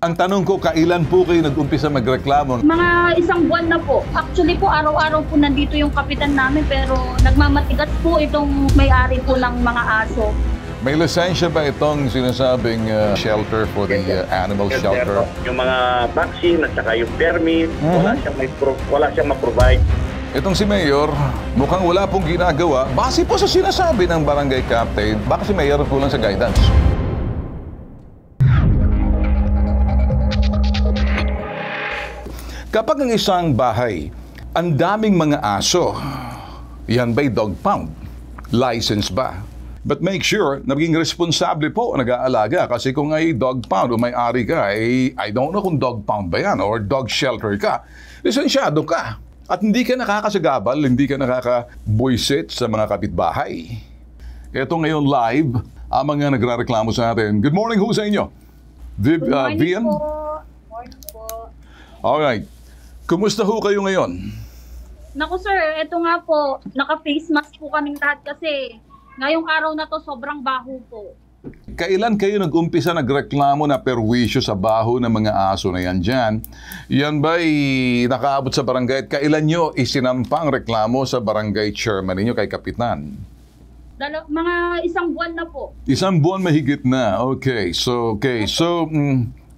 Ang tanong ko, kailan po kayo nag-umpisa magreklamo? Mga isang buwan na po. Actually po, araw-araw po nandito yung kapitan namin pero nagmamatigas po itong may-ari po ng mga aso. May lisensya ba itong sinasabing shelter for the animal shelter? Yung mga vaccine at saka yung permit, wala siyang ma-provide. Itong si Mayor, mukhang wala pong ginagawa. Base po sa sinasabi ng barangay captain, baka si Mayor kulang sa guidance. Kapag ang isang bahay, ang daming mga aso, yan ba'y dog pound? License ba? But make sure na maging responsable po nag-aalaga kasi kung ay dog pound o may-ari ka, I don't know kung dog pound ba yan or dog shelter ka, lisensyado ka. At hindi ka nakakasagabal, hindi ka nakakabuisit sa mga kapitbahay. Ito ngayon live, ang mga nagrareklamo sa atin. Good morning ho sa inyo. Good morning Vian? po. Morning po. Alright. Kumusta ho kayo ngayon? Naku sir, eto nga po, naka-face mask po kaming lahat kasi ngayong araw na to sobrang baho po. Kailan kayo nag-umpisa nagreklamo na perwisyo sa baho ng mga aso na yan dyan? Yan ba'y nakaabot sa barangay? At kailan nyo isinampang reklamo sa barangay chairman ninyo kay Kapitan? Mga isang buwan na po. Isang buwan mahigit na. Okay. So,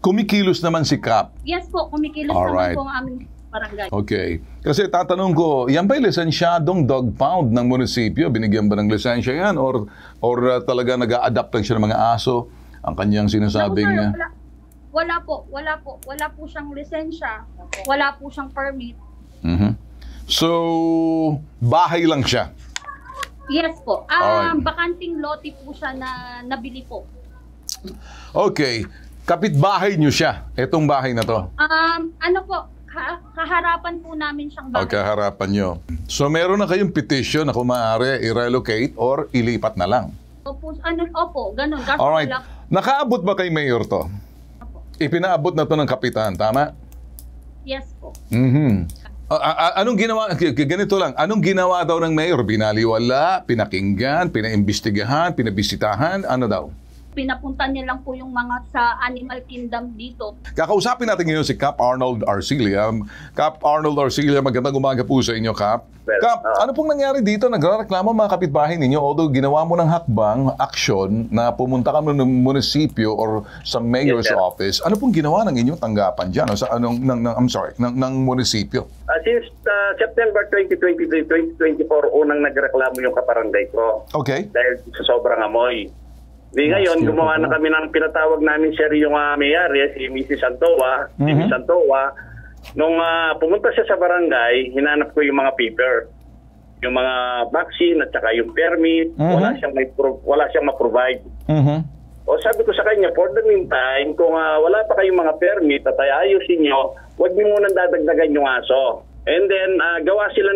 kumikilos naman si Kap. Yes po, kumikilos Alright. naman po ang aming barangay. Okay. Kasi tatanong ko, yan ba'y lisensyadong dog pound ng munisipyo? Binigyan ba ng lisensya yan? Or talaga nag-a-adapt lang siya ng mga aso? Ang kanyang sinasabing... Naku, sir, wala po siyang lisensya. Wala po siyang permit. So, bahay lang siya? Yes po. Alright. Bakanting lote po siya na nabili po. Okay. Kapitbahay niyo siya, itong bahay na to? Ano po, kaharapan po namin siyang bahay. Okay, harapan nyo. So, meron na kayong petition na kung maaari i-relocate or ilipat na lang? Opo, ganun. Kaso Alright. wala- Nakaabot ba kay Mayor to? Opo. Ipinaabot na to ng Kapitan, tama? Yes po. Anong ginawa? Ganito lang. Anong ginawa daw ng Mayor? Binaliwala, pinakinggan, pinaimbestigahan, pinabisitahan? Ano daw? Pinapunta niya lang po yung mga sa Animal Kingdom dito. Kakausapin natin ngayon si Cap Arnold Arcilia. Cap Arnold Arcilia, magandang umaga po sa inyo, Cap. Well, Cap, ano pong nangyari dito? Nagreklamo mga kapitbahay ninyo, although ginawa mo ng hakbang, action, na pumunta ka ng munisipyo or sa mayor's Yes, sir. office. Ano pong ginawa ng inyong tanggapan dyan? O sa ng munisipyo? Since September 2023, 2024, unang nagreklamo yung kabarangay ko Okay. dahil sa sobrang amoy. Di ngayon, gumawa na kami ng pinatawag namin sir yung may-ari, si Mrs. Santoa. Si Mrs. Santoa, nung pumunta siya sa barangay, hinanap ko yung mga paper. Yung mga vaccine at saka yung permit, wala siyang ma-provide. O sabi ko sa kanya, for the meantime, kung wala pa kayong mga permit at ayusin nyo, huwag niyo munang dadagdagan yung aso. And then, gawa sila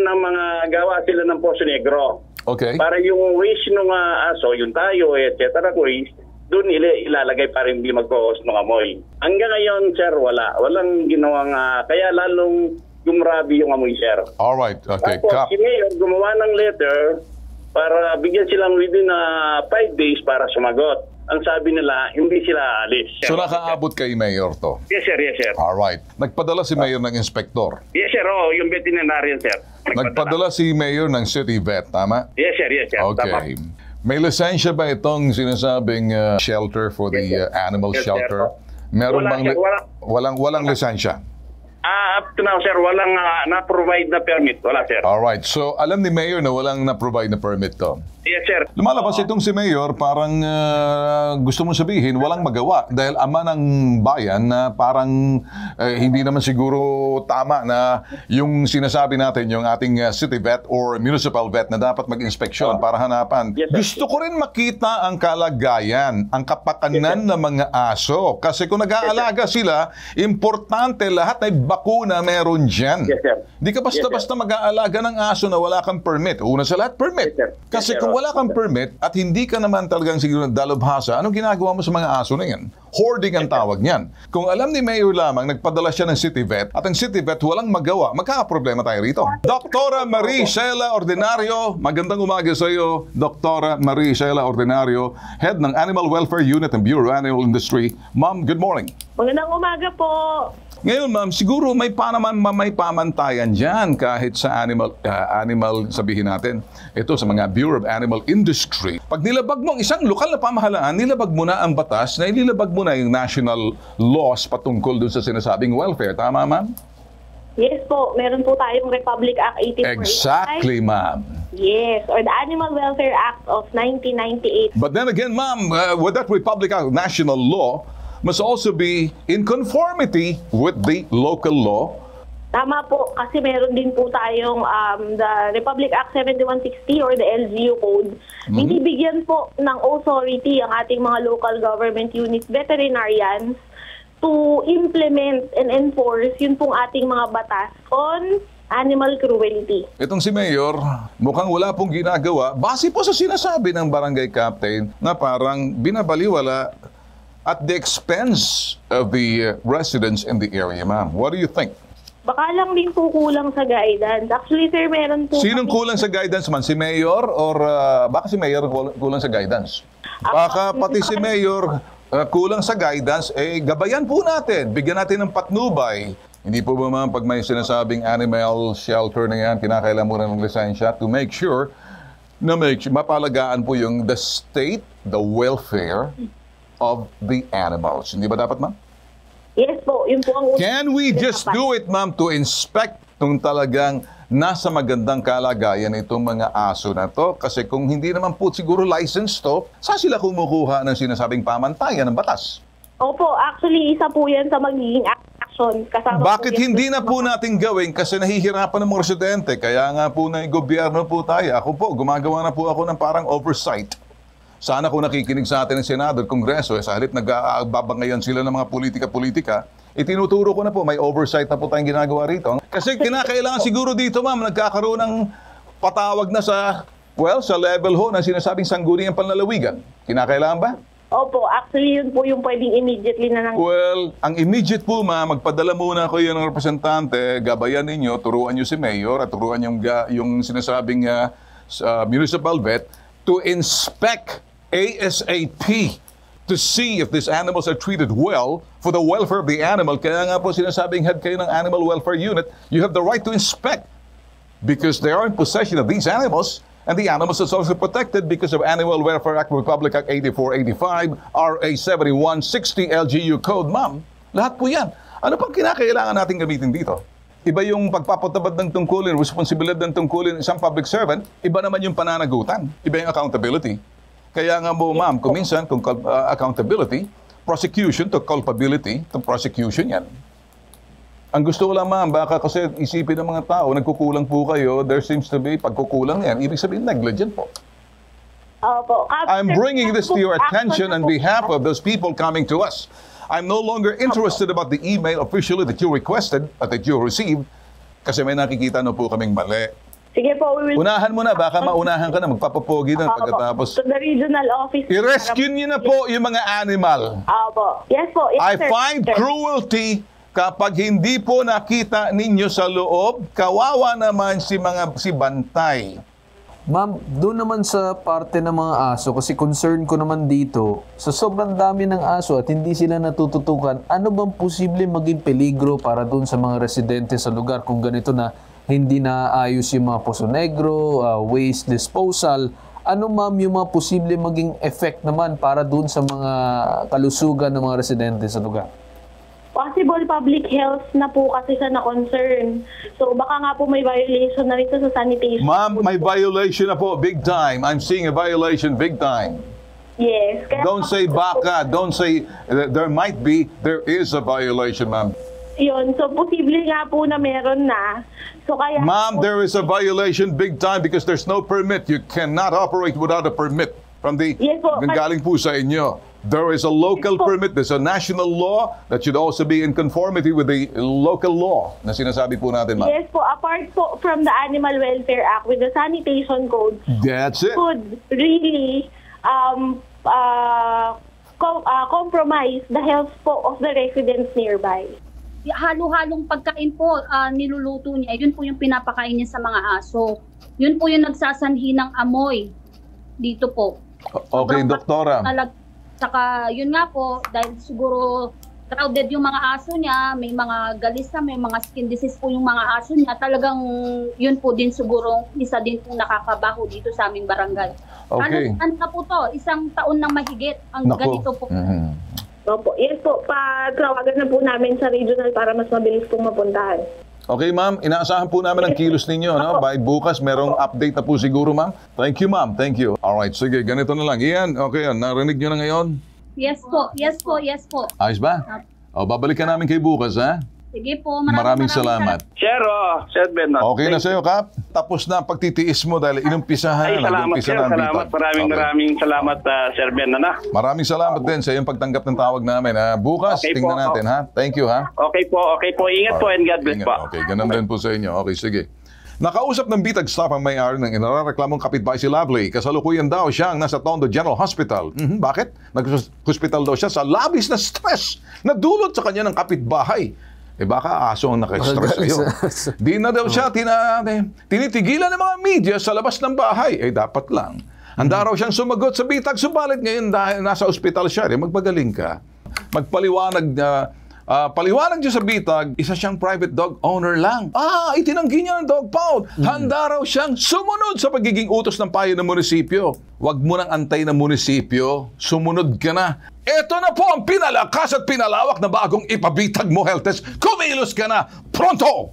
ng Poso Negro. Okay. Para yung waste ng aso, yung tayo, etc. waste, doon ilalagay para hindi mag-cause ng amoy. Hanggang ngayon, sir, walang ginawang, kaya lalong gumrabi yung amoy, sir. Alright. Okay. Tapos, Cap. si Mayor gumawa ng letter para bigyan silang within 5 days para sumagot. Ang sabi nila, hindi sila alis. So nakaabot kay Mayor to? Yes, sir. Yes, sir. Alright. Nagpadala si Mayor ng inspektor. Yes, sir. Yung veterinarian, sir. Nagpadala si Mayor ng city vet, tama? Yes, sir. Yes, sir. Okay. May lisensya ba itong sinasabing shelter for the animal Yes, sir. shelter? Meron Wala, bang sir. walang lisensya? Up to now, sir, walang na-provide na permit. Wala, sir. Alright. So alam ni Mayor na walang na-provide na permit to. Yes, sir. Lumalabas itong si Mayor, parang gusto mong sabihin, walang magawa. Dahil ama ng bayan na parang hindi naman siguro tama na yung sinasabi natin, yung ating city vet or municipal vet na dapat mag-inspeksyon para hanapan. Yes, sir. Gusto ko rin makita ang kalagayan, ang kapakanan ng mga aso. Kasi kung nag-aalaga sila, importante lahat ay bakuna meron dyan. Yes, sir. Di ka basta-basta mag-aalaga ng aso na wala kang permit. Una sa lahat, permit. Yes, sir. Kasi Yes, sir. kung kung wala kang permit at hindi ka naman talagang siguro dalubhasa, anong ginagawa mo sa mga aso na yan? Hoarding ang tawag niyan. Kung alam ni Mayor lamang, nagpadala siya ng city vet at ang city vet walang magawa, magkakaproblema tayo rito. Dr. Marie Sheila Ordinario, magandang umaga sa iyo. Dr. Marie Sheila Ordinario, Head ng Animal Welfare Unit ng Bureau of Animal Industry. Ma'am, good morning. Magandang umaga po. Ngayon, ma'am, siguro may pamantayan dyan kahit sa animal, sabihin natin, ito sa mga Bureau of Animal Industry. Pag nilabag mo ang isang lokal na pamahalaan, nilabag mo na ang batas na inilabag mo na yung national laws patungkol dun sa sinasabing welfare. Tama, ma'am? Yes po, meron po tayong Republic Act 8485. Exactly, ma'am. Yes, or the Animal Welfare Act of 1998. But then again, ma'am, with that Republic Act, national law, must also be in conformity with the local law. Tama po, kasi meron din po tayong the Republic Act 7160 or the LGU Code. Binibigyan po ng authority ang ating mga local government units, veterinarians, to implement and enforce yun pong ating mga batas on animal cruelty. Itong si Mayor, mukhang wala pong ginagawa. Base po sa sinasabi ng barangay captain na parang binabaliwala at the expense of the residents in the area, ma'am. What do you think? Baka lang din po kulang sa guidance. Actually, sir, meron po... Sinong kulang sa guidance man? Si Mayor or baka si Mayor kulang sa guidance? Baka pati si Mayor kulang sa guidance, gabayan po natin. Bigyan natin ng patnubay. Hindi po ba ma'am, pag may sinasabing animal shelter na yan, kinakailangan mo na ng lisensya to make sure na mapalagaan po yung the state, the welfare of the animals. Hindi ba dapat, ma'am? Yes po, yun po ang... Can we just do it, ma'am, to inspect kung talagang nasa magandang kalagayan itong mga aso na to? Kasi kung hindi naman po siguro licensed to, saan sila kumukuha ng sinasabing pamantayan ng batas? Opo, actually, isa po yan sa magiging action. Kasama Bakit po yan hindi na po natin gawin kasi nahihirapan ng mga residente? Kaya nga po na gobyerno po tayo. Ako po, gumagawa na po ako ng parang oversight. Sana kung nakikinig sa atin ng Senado at Kongreso, sa halip nagbabangayan sila ng mga politika-politika, itinuturo ko na po, may oversight na po tayong ginagawa rito. Kasi kinakailangan siguro dito, ma'am, nagkakaroon ng patawag na sa level ho ng sinasabing sangguniang panlalawigan. Kinakailangan ba? Opo, actually yun po yung pwedeng immediately na Well, ang immediate po, ma'am, magpadala muna kayo ng representante, gabayan ninyo, turuan nyo si Mayor at turuan yung sinasabing municipal vet to inspect ASAP to see if these animals are treated well for the welfare of the animal. Kaya nga po sinasabing head kayo ng Animal Welfare Unit, you have the right to inspect because they are in possession of these animals and the animals are also protected because of Animal Welfare Act, Republic Act 8485, RA 7160, LGU Code. Ma'am, lahat po yan. Ano pang kinakailangan natin gamitin dito? Iba yung pagpapatabad ng tungkulin, responsibilidad ng tungkulin isang public servant, iba naman yung pananagutan, iba yung accountability. Kaya nga mo, ma'am, kuminsan, kung accountability, prosecution to culpability, to prosecution yan. Ang gusto ko lang, ma'am, baka kasi isipin ng mga tao, nagkukulang po kayo, there seems to be pagkukulang yan. Ibig sabihin, negligent po. Opo. I'm bringing this to your attention on behalf of those people coming to us. I'm no longer interested about the email officially that you requested at that you received kasi may nakikita na po kaming mali. Sige po, we will... Unahan mo na, baka maunahan ka na, magpapapogi na pagkatapos. To the regional office. I-rescue niyo na po yung mga animal. Opo. Yes po. Yes, I sir. find cruelty kapag hindi po nakita ninyo sa loob, kawawa naman si Bantay. Ma'am, doon naman sa parte ng mga aso, kasi concern ko naman dito, sa sobrang dami ng aso at hindi sila natututukan, ano bang posible maging peligro para doon sa mga residente sa lugar kung ganito na hindi na ayos yung mga Poso Negro, waste disposal? Ano ma'am yung mga posible maging effect naman para doon sa mga kalusugan ng mga residente sa lugar? Possible public health na po kasi siya na-concern. So baka nga po may violation na rito sa sanitation. Ma'am, may violation na po, big time. I'm seeing a violation big time. Yes. Kaya Don't say baka, don't say there is a violation, ma'am. Yun. So posible nga po na meron na. So kaya... Ma'am, there is a violation big time because there's no permit. You cannot operate without a permit from the Yes po. galing po sa inyo. There is a local permit, there's a national law that should also be in conformity with the local law na sinasabi po natin, ma'am. Yes po, apart po from the Animal Welfare Act with the Sanitation Code, That's it. could really compromise the health po of the residents nearby. Halo-halong pagkain po niluluto niya. Yun po yung pinapakain niya sa mga aso. Yun po yung nagsasanhi ng amoy dito po. Okay, doktora. Saka yun nga po, dahil siguro crowded yung mga aso niya, may mga galisa, may mga skin disease po yung mga aso niya, talagang yun po din siguro isa din po nakakabaho dito sa aming barangay. Okay. Ano na po to? Isang taon nang mahigit ang Nako. ganito po. Opo, yes po, patawagan na po namin sa regional para mas mabilis pong mapuntahan. Okay, ma'am. Inaasahan po namin ang kilos ninyo. No? By bukas, merong update na po siguro, ma'am. Thank you, ma'am. Thank you. Alright, sige. Ganito na lang. Ian, okay yan. Narinig nyo na ngayon? Yes po, yes po, yes po. Ayos ba? O, babalikan namin kayo bukas, ha? Sige po, Maraming salamat. Sir Ben. Okay na sa'yo, Kap. Tapos na ang pagtitiis mo dahil inumpisahan. Ay, salamat nag-umpisa sir. na ang Salamat. bitag. Maraming salamat, Sir Ben. Maraming salamat din sa iyong pagtanggap ng tawag namin. Bukas, Okay tingnan po. natin, ha? Thank you, ha? Okay po. Ingat po and God bless Ingat. po. Okay, ganun din po sa inyo. Okay, sige. Nakausap ng bitag staff ang may-ari ng inarereklamong kapitbahay si Lovely. Kasalukuyan daw siyang nasa Tondo General Hospital. Bakit? Nag-hospital daw siya sa labis na stress na dulot sa kanya ng kapitbahay. Baka aso ang naka-stress sa'yo. Di na daw siya tinitigilan ng mga media sa labas ng bahay. Dapat lang. Handa raw siyang sumagot sa bitag. Subalit ngayon dahil nasa ospital siya, magpagaling ka. Magpaliwanag paliwanag niya sa bitag, isa siyang private dog owner lang. Itinanggi niya ng dog pound. Handa raw siyang sumunod sa pagiging utos ng payo ng munisipyo. Huwag mo nang antay ng munisipyo. Sumunod ka na. Ito na po ang pinalakas at pinalawak na bagong ipabitag mo health test. Kumilos ka na. Pronto!